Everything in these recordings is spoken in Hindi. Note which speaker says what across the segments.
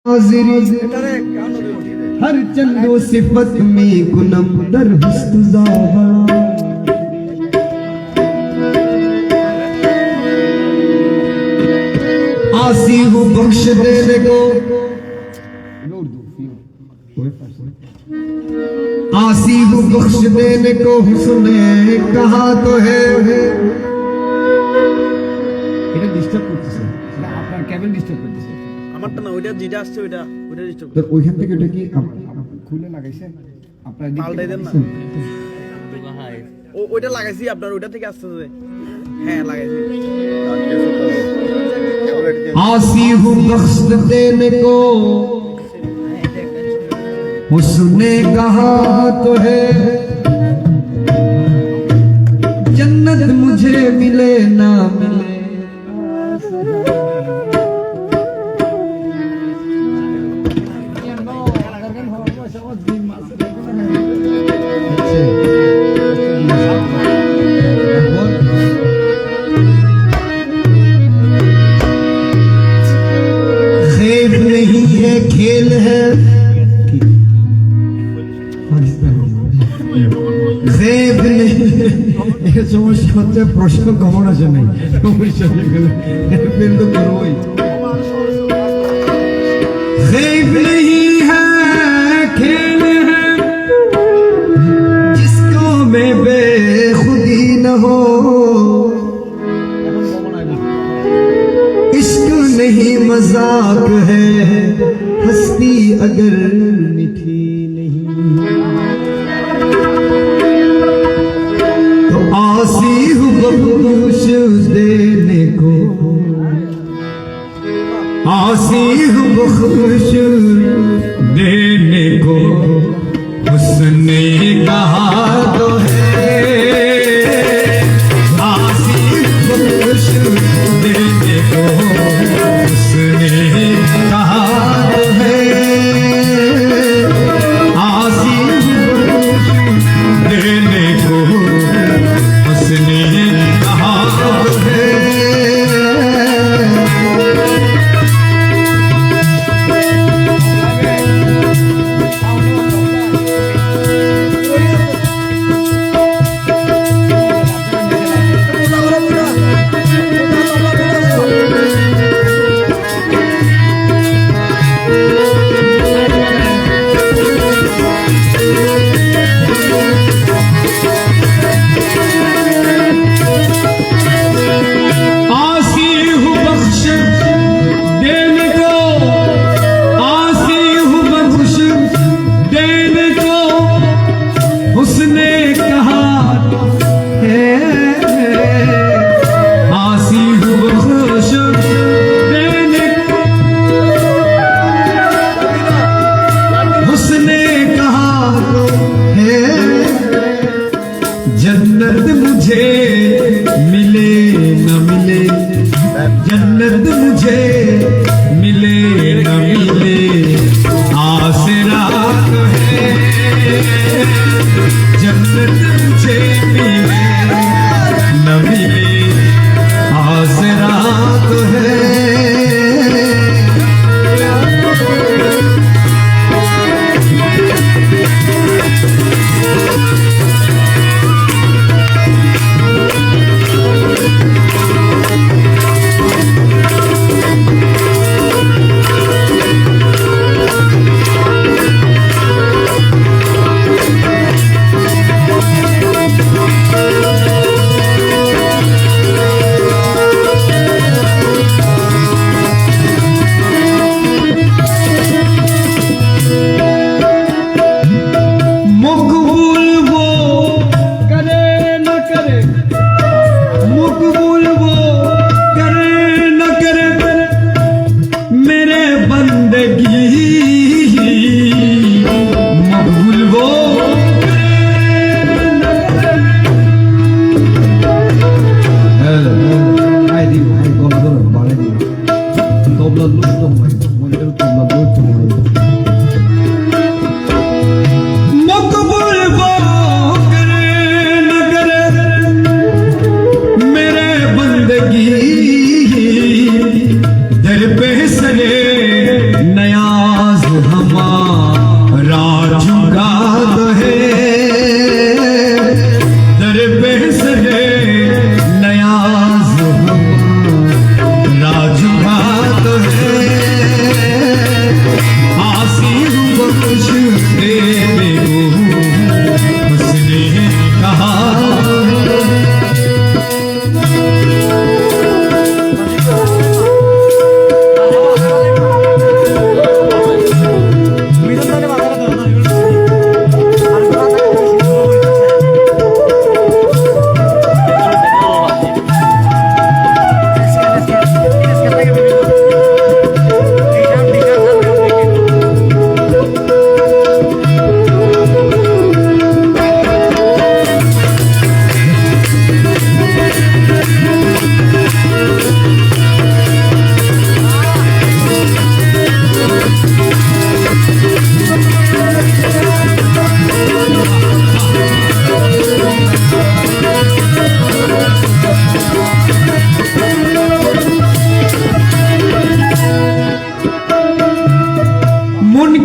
Speaker 1: हर चंदो सिफत में गुनम दर हुस्न आसी हूँ बख्श देने को, आसी हूँ बख्श देने को हुस्ने कहा तो है। এটা ডিস্টার্ব করতেছে, আপনার কেবল ডিস্টার্ব করতেছে। আমারটা না, ওইটা যেটা আসছে ওইটা ডিস্টার্ব করতেছে। তো ওইখান থেকে এটা কি খুলে লাগাইছেন? আপনার পাল্টাই দেন না। ওইটা লাগাইছি, আপনার ওইটা থেকে আসছে। হ্যাঁ লাগাইছি। आसी हूँ बख्श देने को उसने कहा तो है, जन्नत मुझे मिले ना मिले खेल है खेब नहीं समस्या होते प्रश्न कमन आसे नहीं समस्या तो करोई खेब नहीं है खेल है जिसको में बेखुदी न हो, इश्क नहीं मजाक है हस्ती अगर मीठी नहीं, तो आसी हूँ बख्श देने को, आसी हूँ बख्श देने को उसने कहा तो है, आसी बख्श देने को उसने कहा तो है।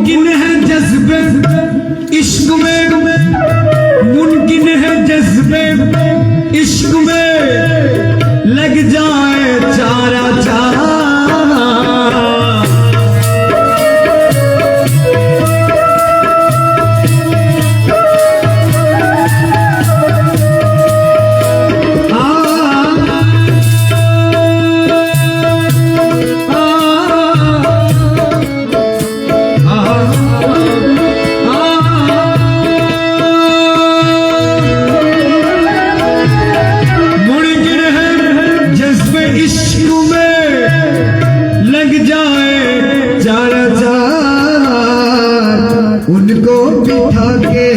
Speaker 1: मुमकिन है जज्बे इश्क में, मुमकिन है जज्बे इश्क में लग जाए चारा चारा। उनको बिठा के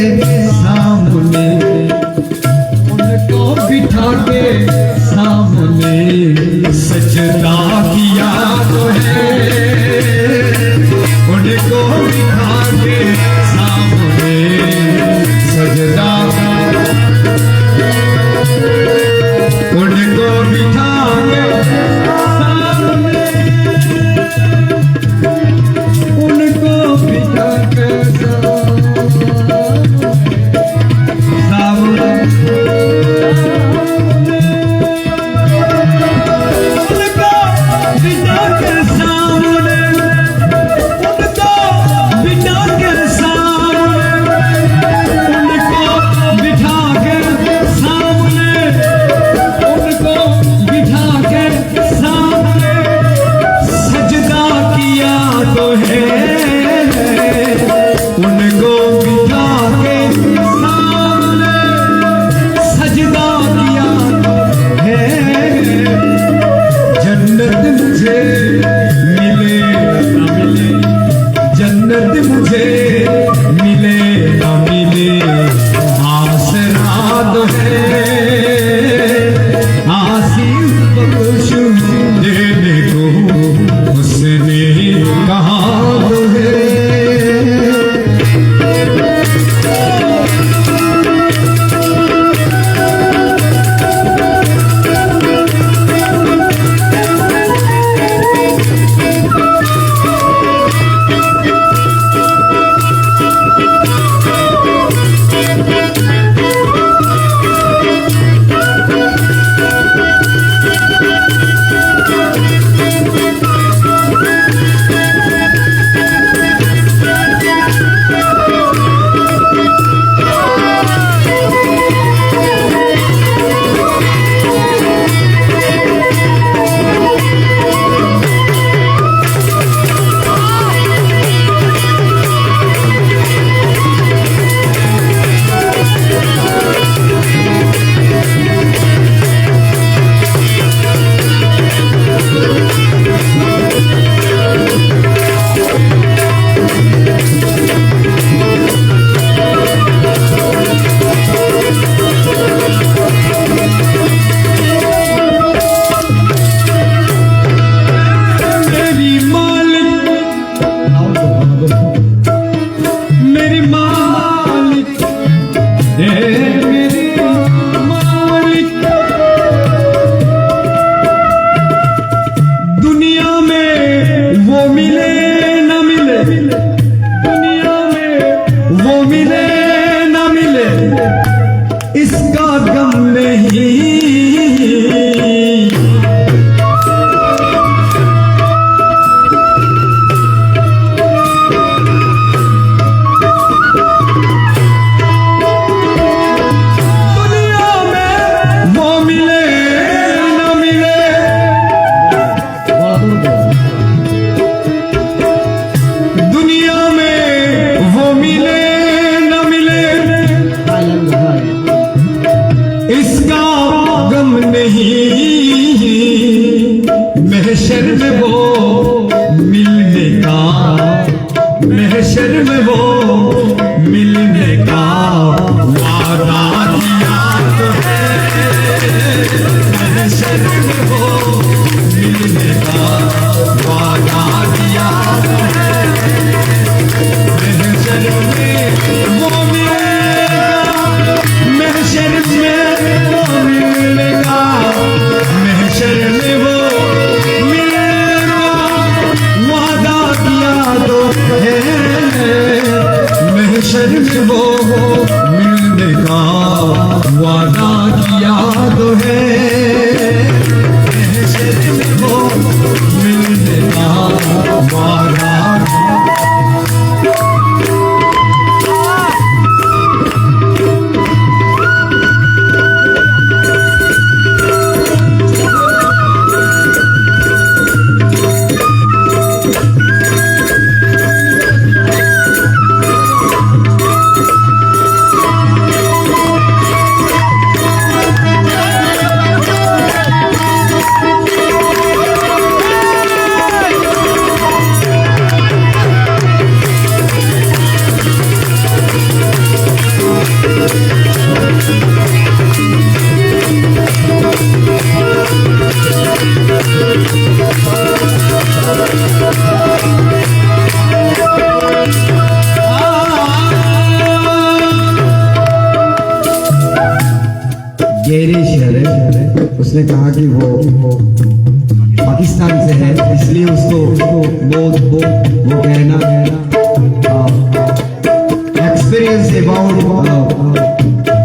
Speaker 1: सामने, उनको बिठा के सामने सजदा किया तो है, उनको बिठा के सामने सजदा, उनको बिठा के सामने, उनको बिठा के महशर में वो मिलने का वादा किया तो है, महशर में वो मिलने का वादा किया तो है, महशर में वो मिलेगा, महशर में वो मिलेगा, महशर में वो मिलेगा, वादा किया तो है। में वो मिलने का वादा किया तो है, महशर में वो मिलने का वादा। गेरी शहर है, उसने कहा कि वो पाकिस्तान से है, इसलिए उसको वो कहना एक्सपीरियंस अबाउट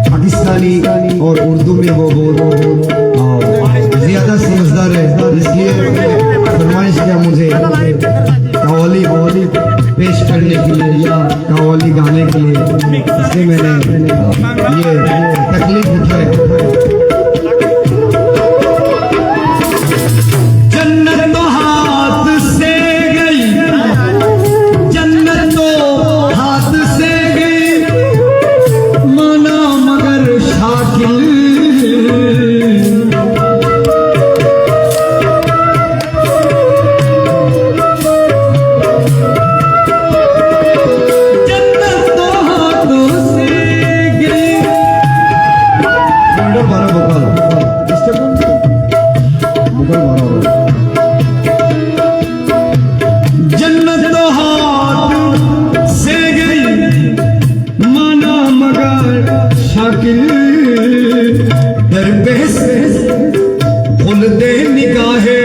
Speaker 1: पाकिस्तानी और उर्दू में वो ज्यादा समझदार है, इसलिए फरमाइश किया मुझे कव्वाली पेश करने के लिए या कव्वाली गाने के लिए, इसलिए मैंने ये तकलीफ उठाई। जन्नत तो हाथ से गई, जन्नत तो हाथ से गई, माना मगर शाकिल। जन्नत तो हाथ से गई, माना मगर शाकिल। दरबे से खुलदे निगाहे,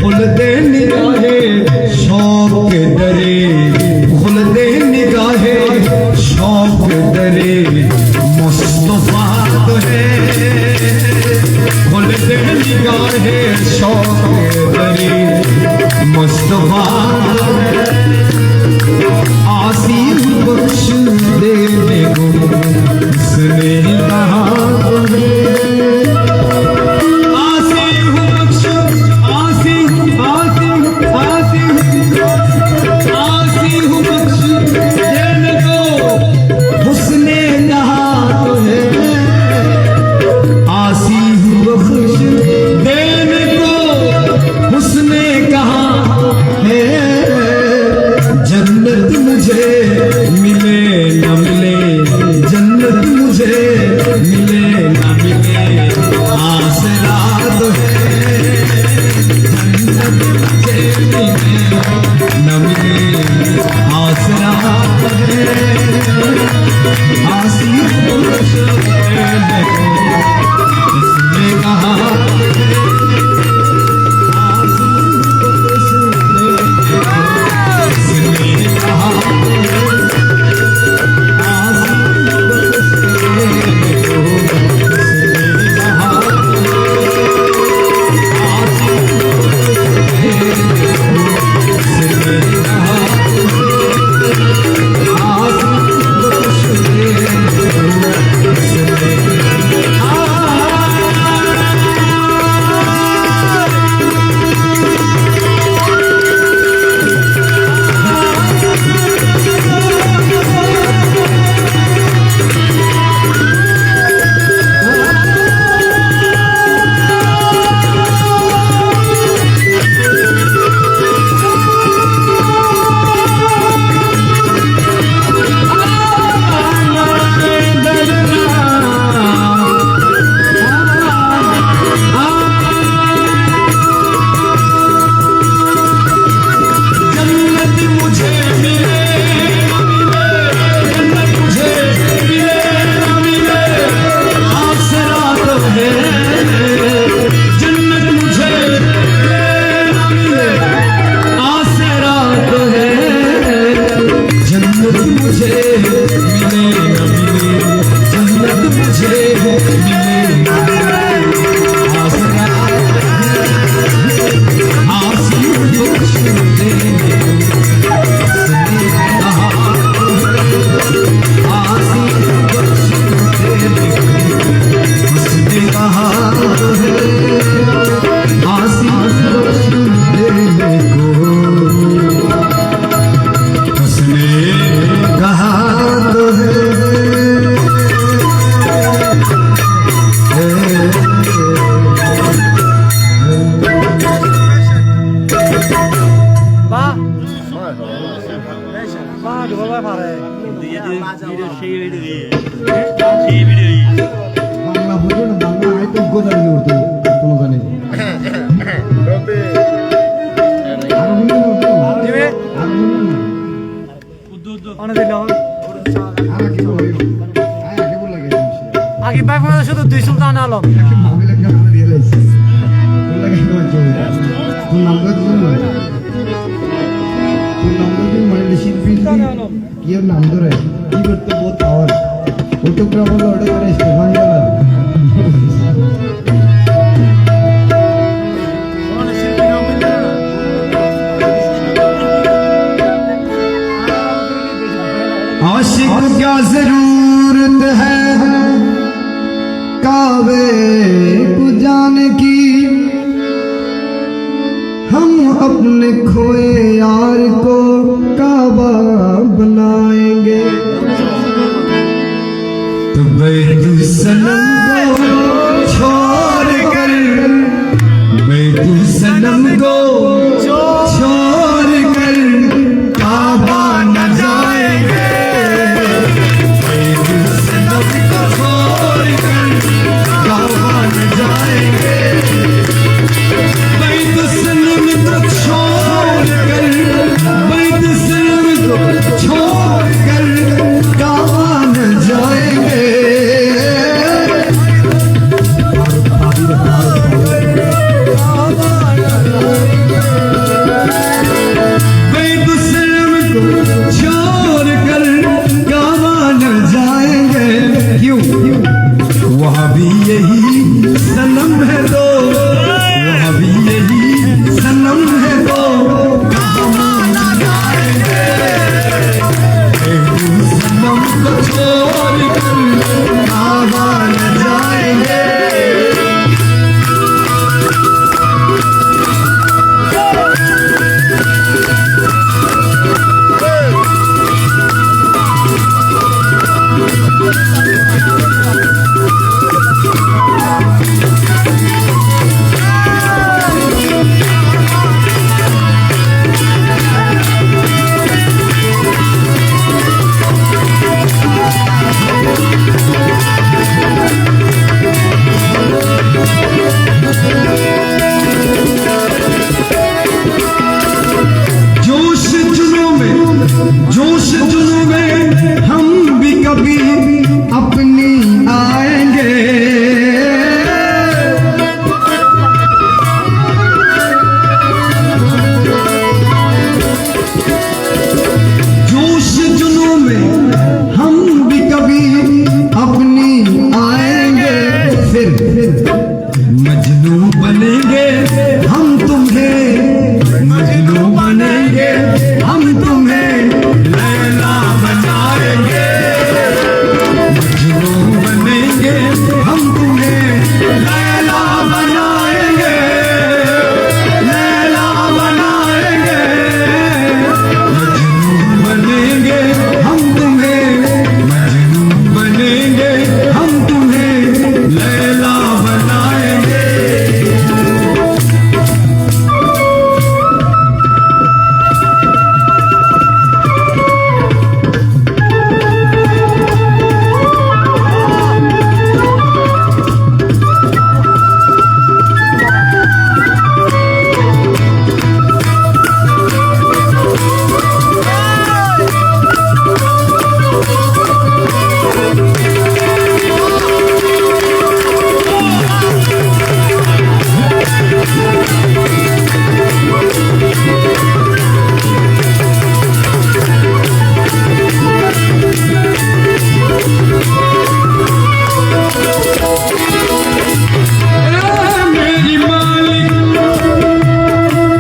Speaker 1: खुलदे निगाहे, शौक दरे, खुलदे निगाहे, शौक दरे, मुस्तफा तो है, खुलदे निगाहे, शौक दरे, मुस्तफा आसी बख्श देने को उसने कहा, आसी बख्श, आसी आसी आसी आसी बख्श देने को उसने कहा तो है, आसी बख्श देने को उसने कहा है। जन्नत मुझे मिले न मिले, जन्नत मुझे मिले न मिले, आसरा तो है। जन्नत मुझे मिले न मिले, आसरा तो है। आसी पुरुष ने कहा, বাংলা হলো না বাংলা আয়তো গোদার উঠতে কোনো জানে আর হলো আর কি বলবো আগে বল লাগে
Speaker 2: আগে ভাই শুধু দুই সুলতান আলম
Speaker 1: আমি লাগা আমি রিয়েলাইজ তোর লাগে তোমার জন্য তোর নাম কত জানো তোর নাম কত মানে শিল্পী কি ওর নাম ধরে কি করতে বহুত পাওয়ার ফটোগ্রাফার অর্ডার করে স্টেফান জানা आशिक क्या जरूरत है काबे को जाने की हम अपने खोए यार को काबा बनाएंगे तो बैतुसनम को छोड़ कर बैतुसनम को छोड़ कर काबा न जाएंगे बैतुसनम को छोड़ कर काबा न जाएंगे बैतुसनम को छोड़ कर बैतुसनम को छोड़ कर काबा न जाएंगे बैतुसनम को छोड़ कर काबा न जाएंगे क्यों वहाँ भी यही सनम है तो वहाँ भी यही सनम है तो काबा न जाएंगे बैतुसनम को छोड़ कर काबा न जाएंगे जोश जुनून में हम भी कभी अपनी आएंगे जोश जुनून में हम भी कभी अपनी आएंगे फिर मजनू बनेंगे हम तुम्हें मजनू बनेंगे हम तुम्हें लैला बनाएंगे मजनू बनेंगे हम तुम्हें लैला बनाएंगे लैला बनाएंगे मजनू बनेंगे हम तुम्हें मजनू बनेंगे हम तुम्हें लैला बनाएंगे मेरी मालिक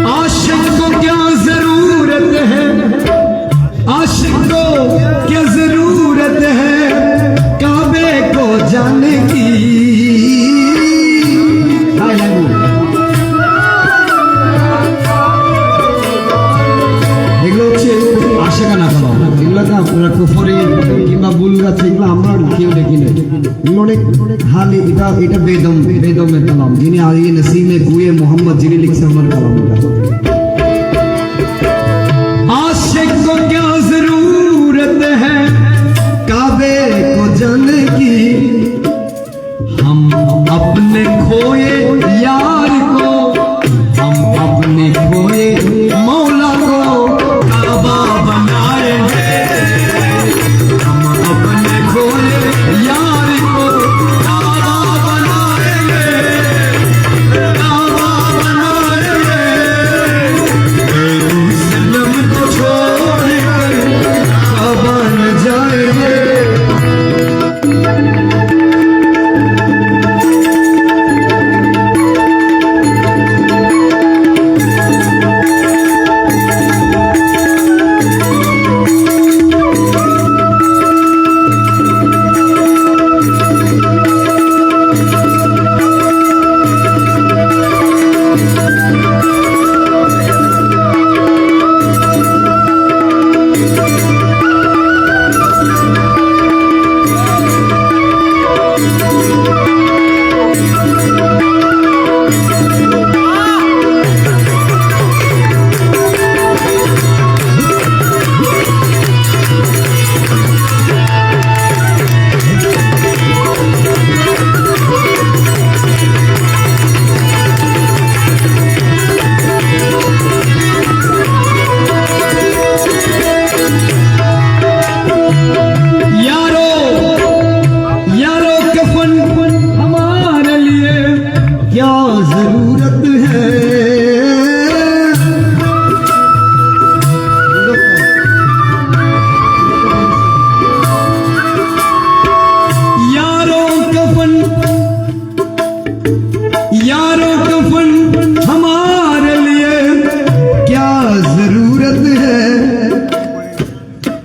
Speaker 1: आशिक को क्या जरूरत है आशिक को क्या जरूरत है काबे को जाने की এগুলো হচ্ছে আশেকানা কালাম এগুলো না আপনারা কুফরি কিংবা বুলগাছ এগুলো আমরা কেউ দেখি না এগুলো অনেক হালি এটা বেদমের কালাম যিনি আলী নসিমে গুয়ে মোহাম্মদ যিনি লিখছেন আমার কালাম आशिक को क्या जरूर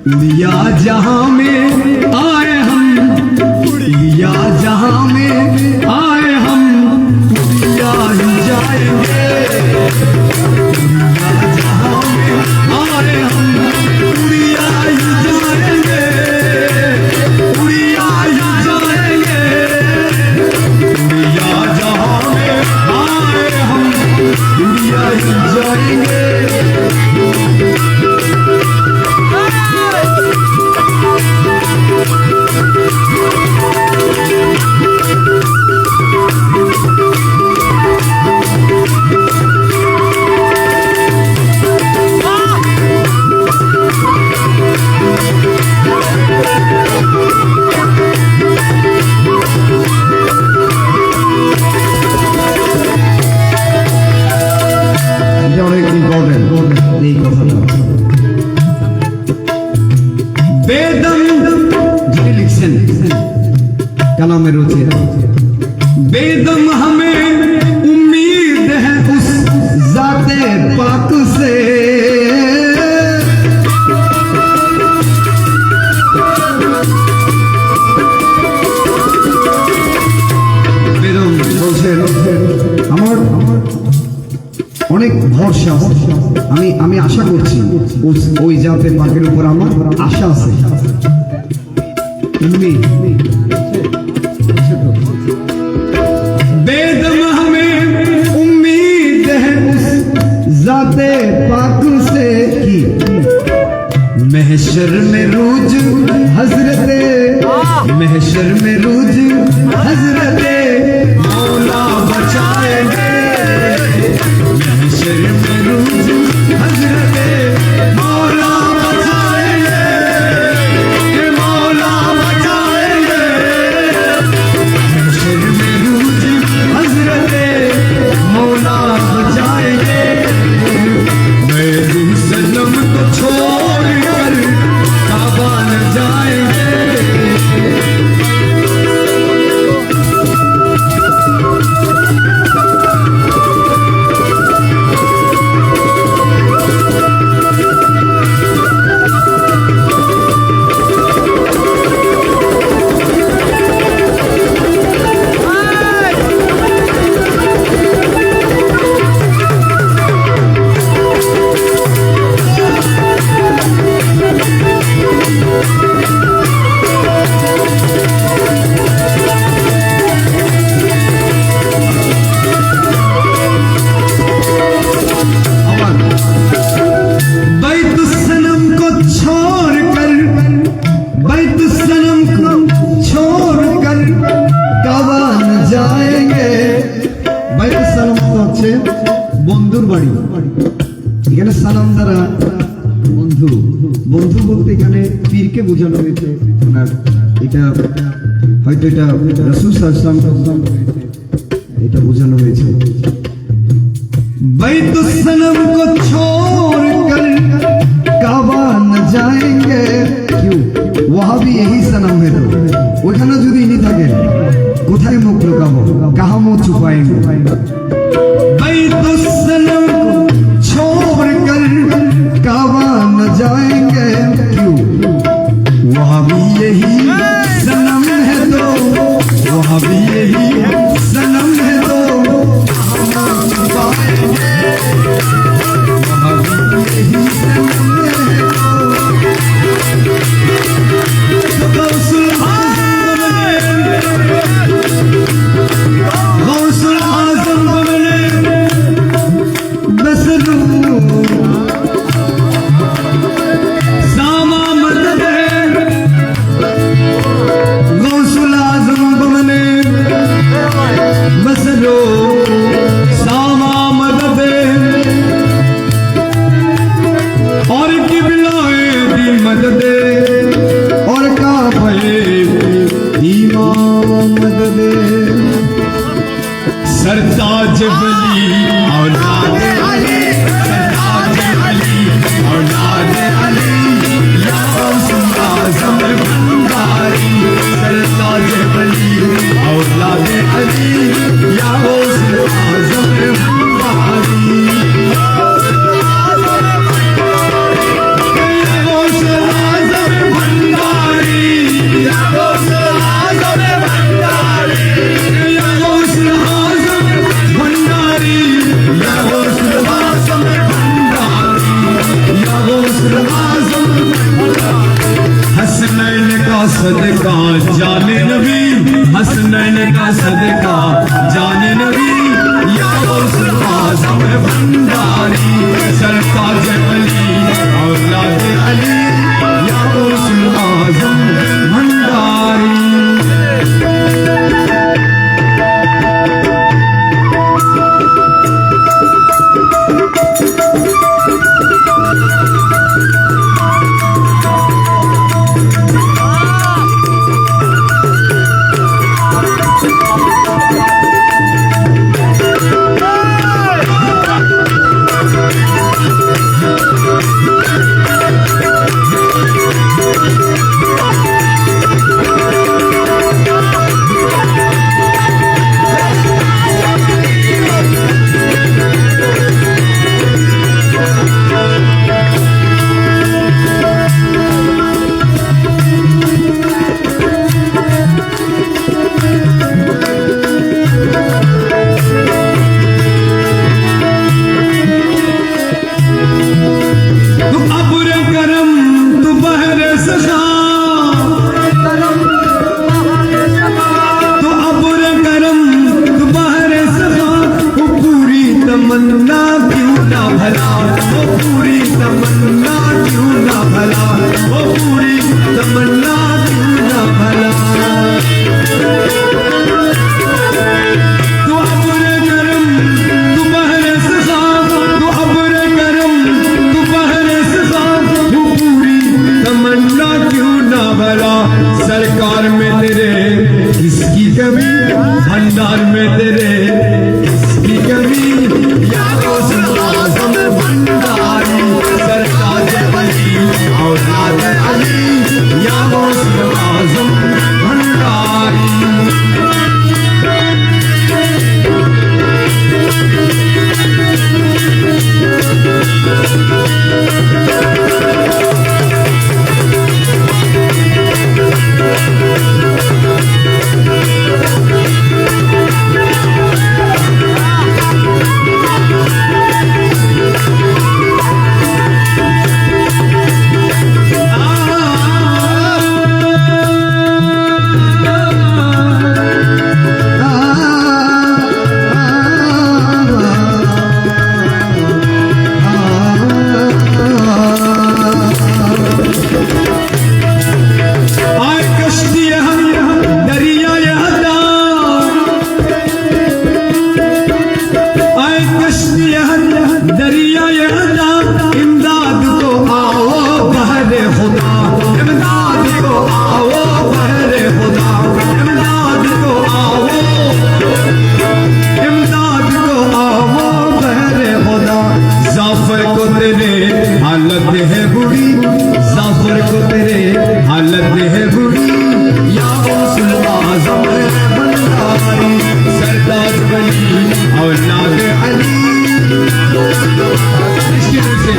Speaker 1: लिया जहां में आए हम, लिया जहां में आए हम, लिया ही जाएंगे। लिया जहां में आए हम, लिया ही जाएंगे, लिया ही जाएंगे। लिया जहां में आए हम, लिया ही जाएंगे। कलाम रुचि बेदम हमें उम्मीद है उस जाते पाक से। বেদম বলছেন আমার অনেক ভরসা, আমি আশা করছি ওই জাতে পাকের উপর আমার আশা আছে। बेदम हमें उम्मीद है उस जाते पाक से की महशर में रोज हजरते, महशर में रोज हजरते मौला बचाएंगे। महशर में रोज हजरते मौला बचाएंगे, मौला बचाएंगे। महशर में रोज हजरते मौला बचाएंगे। मेरी सनम को छोड़ कर काबा न जाएंगे। বন্ধুর বাড়ি, এখানে সালাম দ্বারা বন্ধু, বন্ধু বলতে এখানে পীরকে বোঝানো হয়েছে। এটা হয়তো এটা রাসূল সাল্লাল্লাহু আলাইহি ওয়াসাল্লাম এটা বোঝানো হয়েছে। बैतुल सनम को छोड़ कर काबा न जाएंगे। क्यों? वहां भी यही सनम है, तो ওখানে যদি ইনি থাকেন কোথায় মুখ লুকাবো, কাহা মুখ ছুপাएंगे। बैतुल सनम को छोड़ कर काबा न जाएंगे। सदका जाने नबी, हसनैन का सदका जाने नबी, या गौसुल आज़म भंडारी, सरताज अली औलाद अली, या गौसुल आज़म भंडारी। तमन्ना क्यों ना भला, वो पूरी तमन्ना क्यों ना भला, वो पूरी तमन्ना क्यों ना भला। तू अब्र करम तू बहरे सखा, तू अब्र करम तू बहरे सखा, वो पूरी तमन्ना क्यों ना भला। सरकार में तेरे किसकी कमी, भंडार में तेरे किसकी कमी, या गौसुल आज़म भंडारी, सरताज अली औलाद अली, या गौसुल आज़म भंडारी। हालत है बुरी, जाफर को तेरे हालत है बुरी, या गौसुल आज़म भंडारी, सरताज अली औलाद अली। इसकी से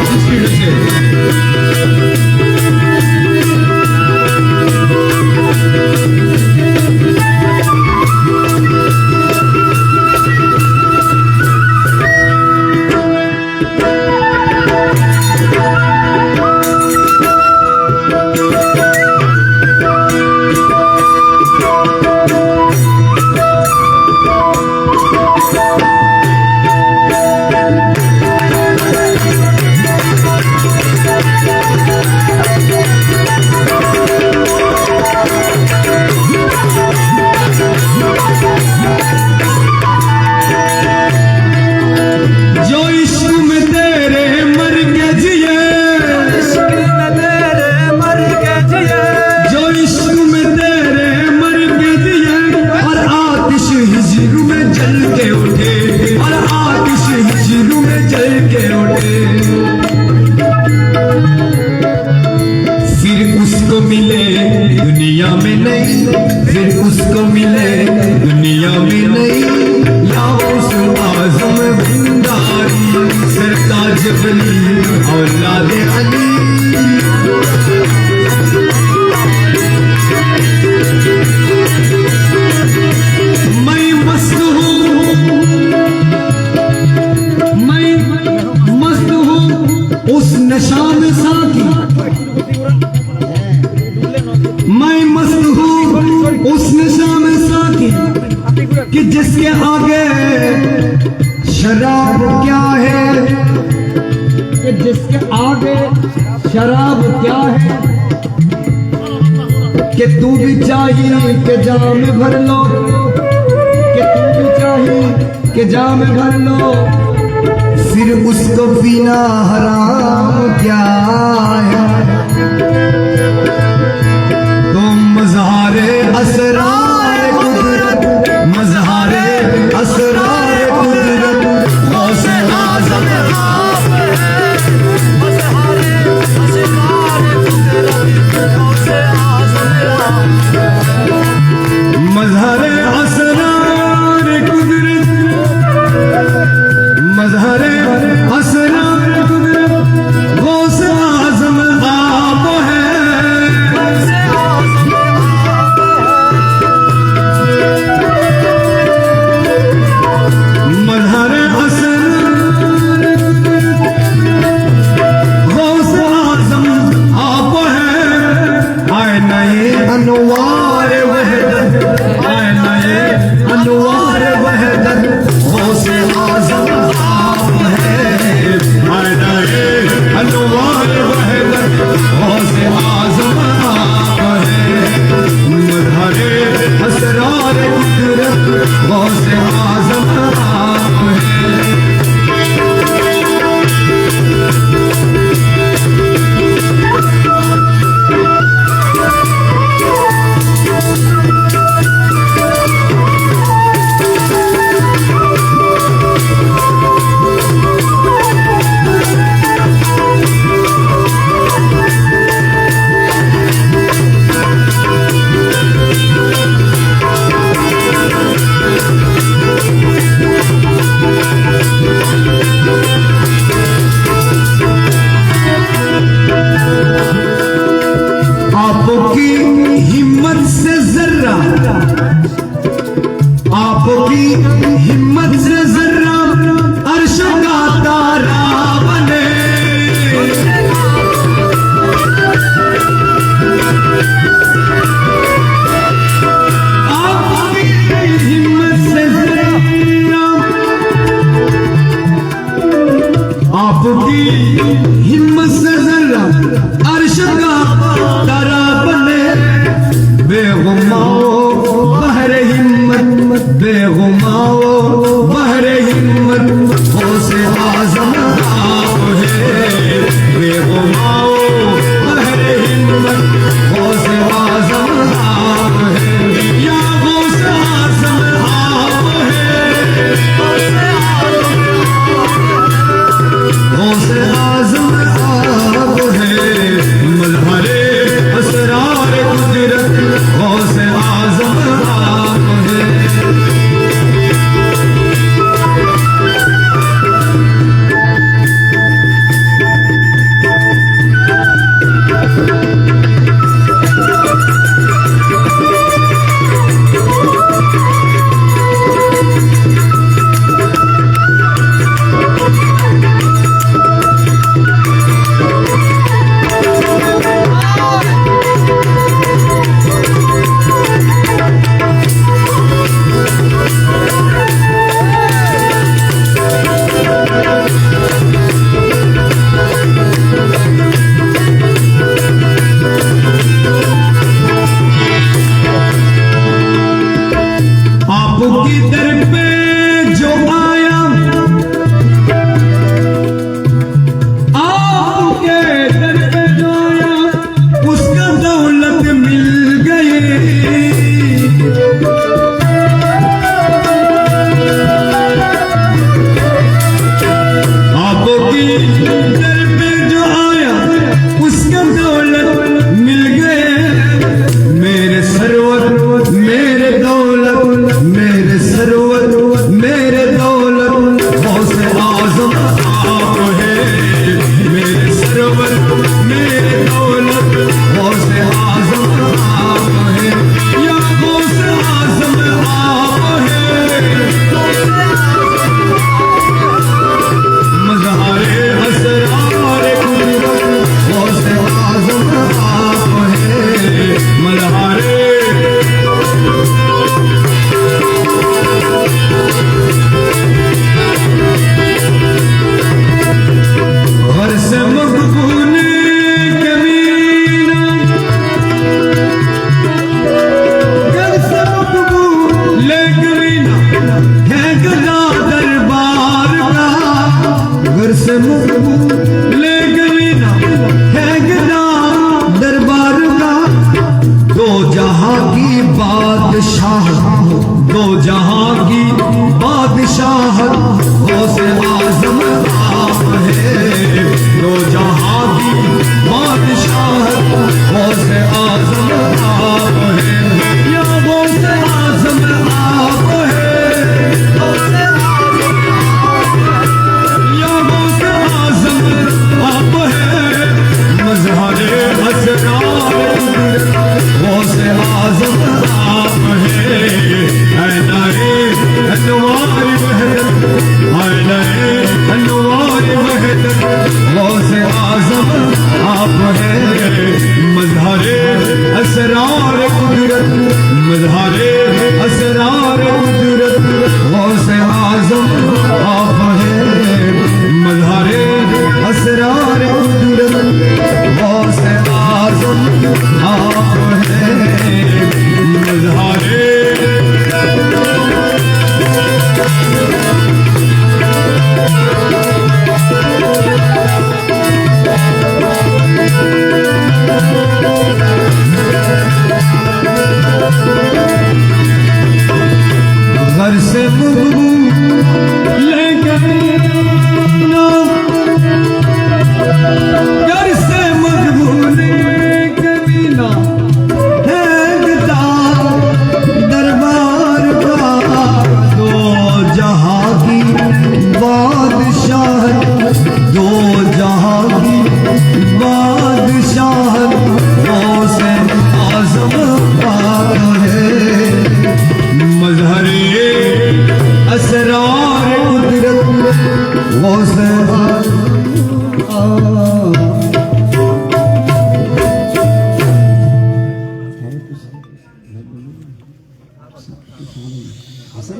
Speaker 1: औलाद अली। मैं मस्त हूँ उस नशा में साकी, मैं मस्त जिसके आगे शराब क्या है,
Speaker 3: कि जिसके आगे शराब क्या है,
Speaker 1: कि तू भी चाहिए कि जाम भर लो,
Speaker 3: कि तू भी चाहिए
Speaker 1: कि जाम भर लो, फिर उसको पीना हराम क्या है। तो मज़हारे असरार कुदरत, मज़हारे असरार कुदरत, गौसे आज़म आप है।
Speaker 2: मज़हारे असरार कुदरत, गौसे आज़म आप है।
Speaker 1: मज़हरे असरार कुदरत, मज़हरे असरार कुदरत, गौसे आज़म आप है।
Speaker 2: गौसे आज़म आप
Speaker 1: मज़हरे असरार गौसे आज़म आप है। आईना ये अनवार वहदत, आईना ये अनवार वहदत, गौसे आज़म आप है। आईना ये अनवार वहदत, गौसे आज़म आप है। मज़हरे असरार कुदरत, गौसे आज़म आप है। वो से